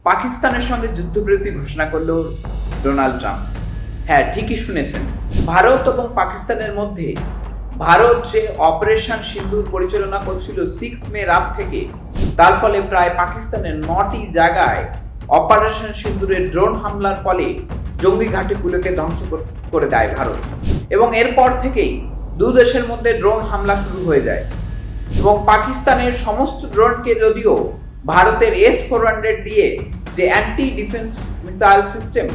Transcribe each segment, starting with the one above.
পাকিস্তানের সঙ্গে যুদ্ধবিরতি ঘোষণা করল ডোনাল্ড ট্রাম্প। হ্যাঁ, ঠিকই শুনেছেন। ভারত এবং পাকিস্তানের মধ্যে ভারত যে অপারেশন সিন্দুর পরিচালনা করছিল 6 মে রাত থেকে, তার ফলে প্রায় পাকিস্তানের 9টি জায়গায় অপারেশন সিন্দুরের ড্রোন হামলার ফলে জঙ্গি ঘাঁটিগুলোকে ধ্বংস করে দেয় ভারত। এবং এরপর থেকেই দুই দেশের মধ্যে ড্রোন হামলা শুরু হয়ে যায় এবং পাকিস্তানের সমস্ত ড্রোনকে যদিও ভারতের S-400 দিয়ে যে অ্যান্টি ডিফেন্স মিসাইল সিস্টেম,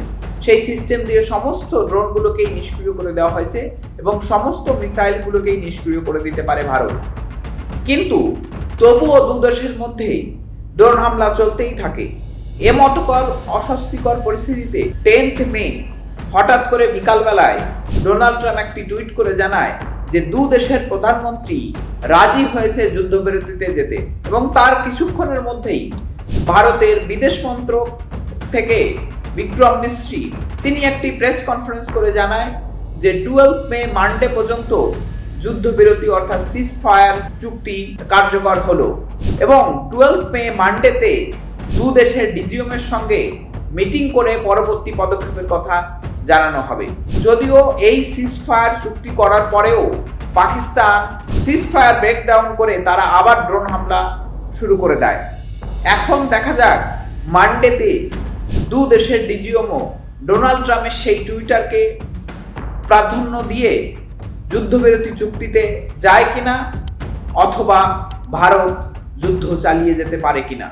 সেই সিস্টেম দিয়ে সমস্ত ড্রোনগুলোকেই নিষ্ক্রিয় করে দেওয়া হয়েছে এবং সমস্ত মিসাইলগুলোকেই নিষ্ক্রিয় করে দিতে পারে ভারত। কিন্তু তবুও দু দেশের মধ্যেই ড্রোন হামলা চলতেই থাকে। মতকর অস্বস্তিকর পরিস্থিতিতে 10th মে হঠাৎ করে বিকালবেলায় ডোনাল্ড ট্রাম্প একটি টুইট করে জানায় যে দু দেশের প্রধানমন্ত্রী রাজি হয়েছে যুদ্ধবিরতিতে যেতে, এবং তার কিছুক্ষণের মধ্যেই ভারতের বিদেশ মন্ত্রক থেকে বিক্রম মিশ্রি তিনি একটি প্রেস কনফারেন্স করে জানায় যে 12 মে মানডে পর্যন্ত যুদ্ধবিরতি অর্থাৎ সিজ ফায়ার চুক্তি কার্যকর হলো এবং 12 মে মানডেতে দু দেশের ডিজিএমের সঙ্গে মিটিং করে পরবর্তী পদক্ষেপের কথা জানানো হবে। যদিও এই সিজ ফায়ার চুক্তি করার পরেও পাকিস্তান সিজ ফায়ার ব্রেকডাউন করে তারা আবার ড্রোন হামলা শুরু করে দেয়। এখন দেখা যাক মানডেতে দু দেশের ডিজিএমও ডোনাল্ড ট্রাম্পের সেই টুইটারকে প্রাধান্য দিয়ে যুদ্ধবিরতি চুক্তিতে যায় কিনা, অথবা ভারত যুদ্ধ চালিয়ে যেতে পারে কিনা।